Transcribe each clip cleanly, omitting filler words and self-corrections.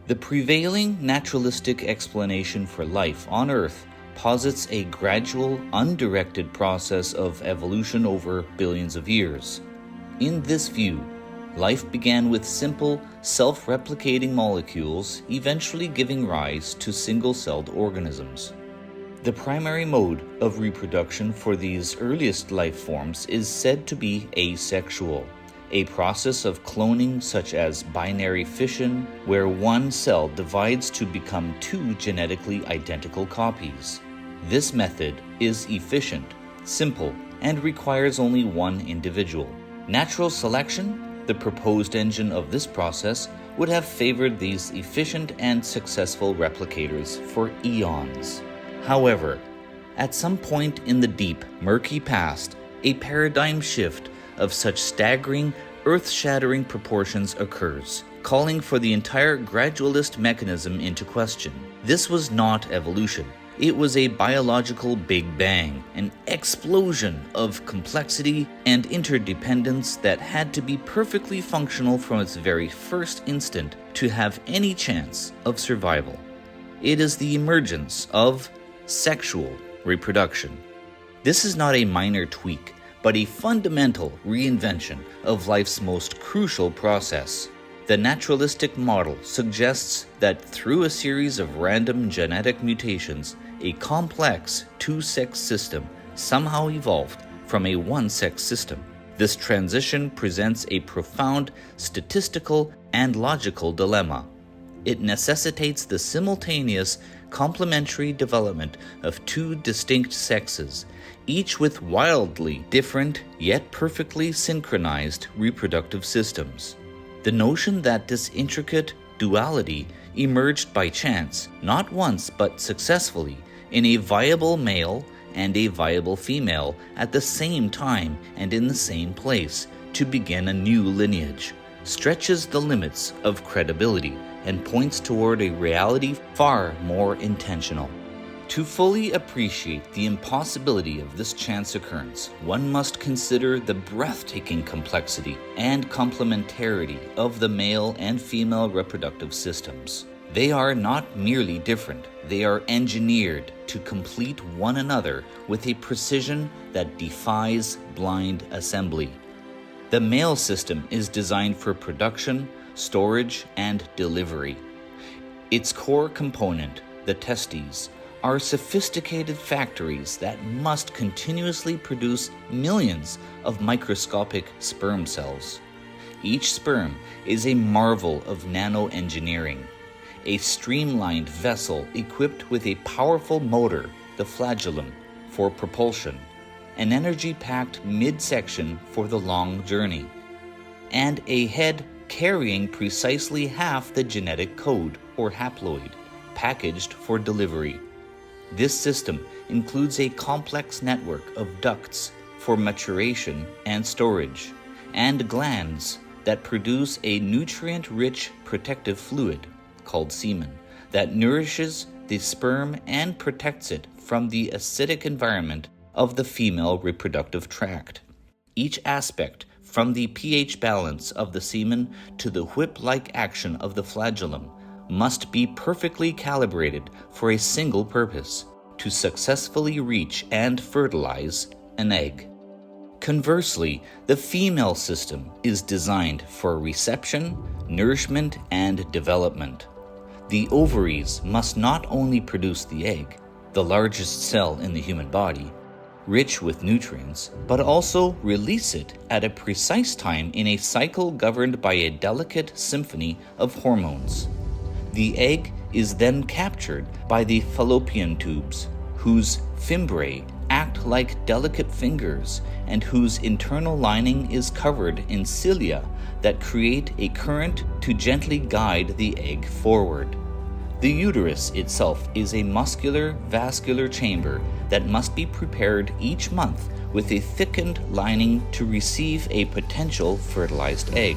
The prevailing naturalistic explanation for life on Earth posits a gradual, undirected process of evolution over billions of years. In this view, life began with simple, self-replicating molecules, eventually giving rise to single-celled organisms. The primary mode of reproduction for these earliest life forms is said to be asexual, a process of cloning such as binary fission, where one cell divides to become two genetically identical copies. This method is efficient, simple, and requires only one individual. Natural selection, the proposed engine of this process, would have favored these efficient and successful replicators for eons. However, at some point in the deep, murky past, a paradigm shift of such staggering, earth-shattering proportions occurs, calling for the entire gradualist mechanism into question. This was not evolution. It was a biological Big Bang, an explosion of complexity and interdependence that had to be perfectly functional from its very first instant to have any chance of survival. It is the emergence of sexual reproduction. This is not a minor tweak, but a fundamental reinvention of life's most crucial process. The naturalistic model suggests that through a series of random genetic mutations, a complex two-sex system somehow evolved from a one-sex system. This transition presents a profound statistical and logical dilemma. It necessitates the simultaneous complementary development of two distinct sexes, each with wildly different yet perfectly synchronized reproductive systems. The notion that this intricate duality emerged by chance, not once but successfully, in a viable male and a viable female at the same time and in the same place to begin a new lineage, stretches the limits of credibility and points toward a reality far more intentional. To fully appreciate the impossibility of this chance occurrence, one must consider the breathtaking complexity and complementarity of the male and female reproductive systems. They are not merely different, they are engineered to complete one another with a precision that defies blind assembly. The male system is designed for production, storage, and delivery. Its core component, the testes, are sophisticated factories that must continuously produce millions of microscopic sperm cells. Each sperm is a marvel of nanoengineering, a streamlined vessel equipped with a powerful motor, the flagellum, for propulsion, an energy-packed midsection for the long journey, and a head carrying precisely half the genetic code, or haploid, packaged for delivery. This system includes a complex network of ducts for maturation and storage, and glands that produce a nutrient-rich protective fluid, called semen, that nourishes the sperm and protects it from the acidic environment of the female reproductive tract. Each aspect, from the pH balance of the semen to the whip-like action of the flagellum, must be perfectly calibrated for a single purpose: to successfully reach and fertilize an egg. Conversely, the female system is designed for reception, nourishment, and development. The ovaries must not only produce the egg, the largest cell in the human body, rich with nutrients, but also release it at a precise time in a cycle governed by a delicate symphony of hormones. The egg is then captured by the fallopian tubes, whose fimbriae act like delicate fingers and whose internal lining is covered in cilia that create a current to gently guide the egg forward. The uterus itself is a muscular vascular chamber that must be prepared each month with a thickened lining to receive a potential fertilized egg.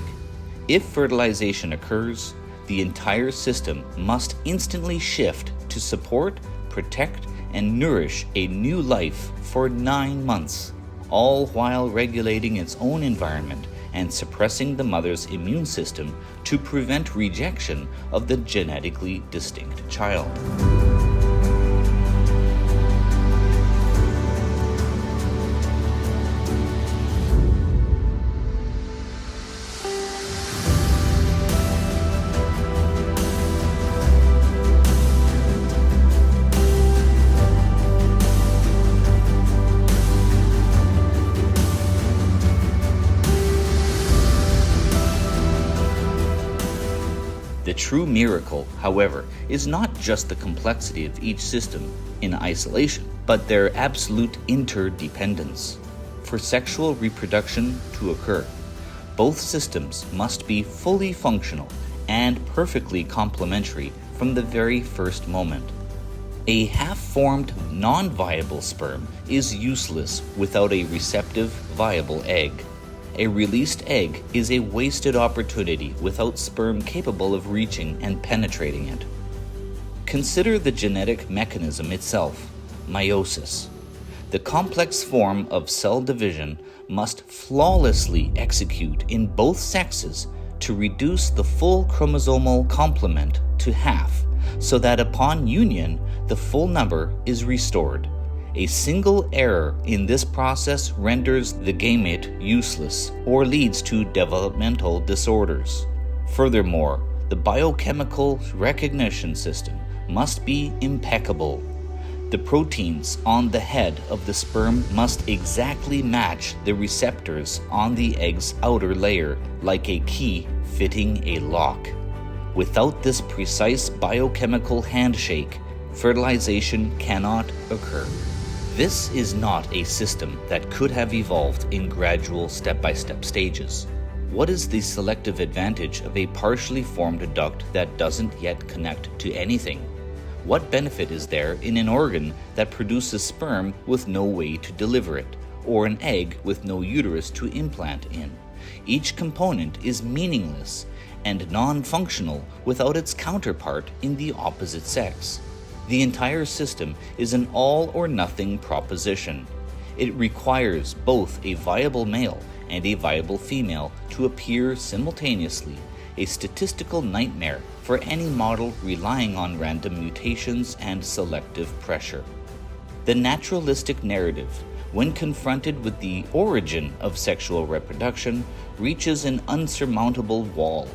If fertilization occurs, the entire system must instantly shift to support, protect, and nourish a new life for 9 months, all while regulating its own environment and suppressing the mother's immune system to prevent rejection of the genetically distinct child. The true miracle, however, is not just the complexity of each system in isolation, but their absolute interdependence. For sexual reproduction to occur, both systems must be fully functional and perfectly complementary from the very first moment. A half-formed, non-viable sperm is useless without a receptive, viable egg. A released egg is a wasted opportunity without sperm capable of reaching and penetrating it. Consider the genetic mechanism itself, meiosis. The complex form of cell division must flawlessly execute in both sexes to reduce the full chromosomal complement to half, so that upon union, the full number is restored. A single error in this process renders the gamete useless or leads to developmental disorders. Furthermore, the biochemical recognition system must be impeccable. The proteins on the head of the sperm must exactly match the receptors on the egg's outer layer, like a key fitting a lock. Without this precise biochemical handshake, fertilization cannot occur. This is not a system that could have evolved in gradual step-by-step stages. What is the selective advantage of a partially formed duct that doesn't yet connect to anything? What benefit is there in an organ that produces sperm with no way to deliver it, or an egg with no uterus to implant in? Each component is meaningless and non-functional without its counterpart in the opposite sex. The entire system is an all-or-nothing proposition. It requires both a viable male and a viable female to appear simultaneously, a statistical nightmare for any model relying on random mutations and selective pressure. The naturalistic narrative, when confronted with the origin of sexual reproduction, reaches an unsurmountable wall.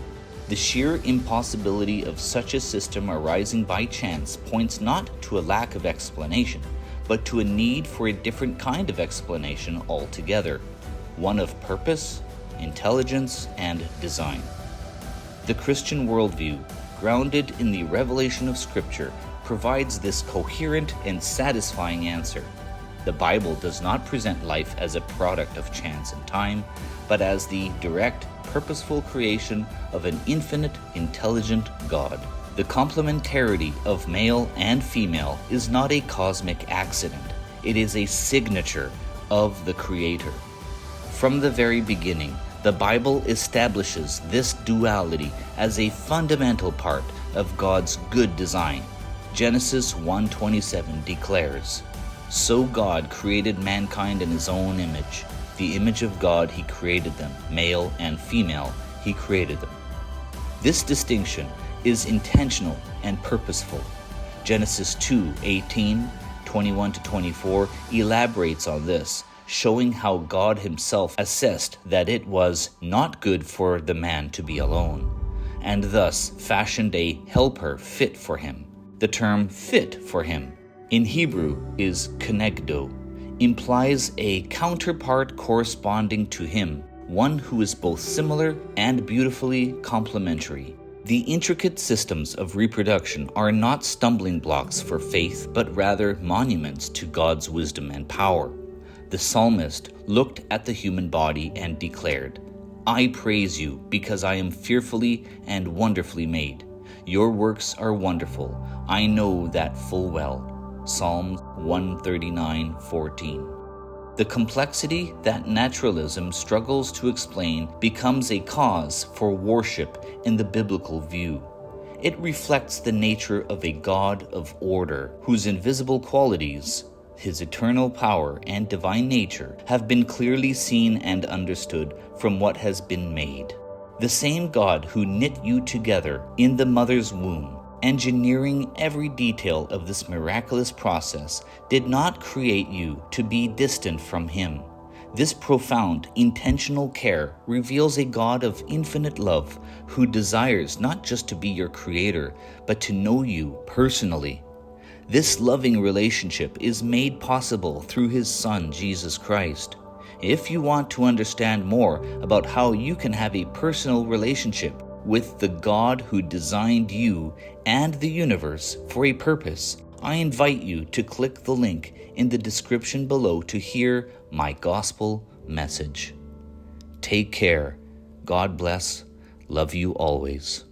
The sheer impossibility of such a system arising by chance points not to a lack of explanation, but to a need for a different kind of explanation altogether, one of purpose, intelligence, and design. The Christian worldview, grounded in the revelation of Scripture, provides this coherent and satisfying answer. The Bible does not present life as a product of chance and time, but as the direct, purposeful creation of an infinite, intelligent God. The complementarity of male and female is not a cosmic accident. It is a signature of the Creator. From the very beginning, the Bible establishes this duality as a fundamental part of God's good design. Genesis 1:27 declares, "So God created mankind in His own image. The image of God He created them, male and female He created them." This distinction is intentional and purposeful. Genesis 2:18, 21-24 elaborates on this, showing how God Himself assessed that it was not good for the man to be alone, and thus fashioned a helper fit for him. The term "fit for him" in Hebrew is kenegdo, implies a counterpart corresponding to him, one who is both similar and beautifully complementary. The intricate systems of reproduction are not stumbling blocks for faith, but rather monuments to God's wisdom and power. The psalmist looked at the human body and declared, "I praise you because I am fearfully and wonderfully made. Your works are wonderful. I know that full well." Psalm 139:14. The complexity that naturalism struggles to explain becomes a cause for worship in the biblical view. It reflects the nature of a God of order, whose invisible qualities, His eternal power and divine nature have been clearly seen and understood from what has been made. The same God who knit you together in the mother's womb, engineering every detail of this miraculous process, did not create you to be distant from Him. This profound, intentional care reveals a God of infinite love who desires not just to be your creator, but to know you personally. This loving relationship is made possible through His Son, Jesus Christ. If you want to understand more about how you can have a personal relationship with the God who designed you and the universe for a purpose, I invite you to click the link in the description below to hear my gospel message. Take care. God bless. Love you always.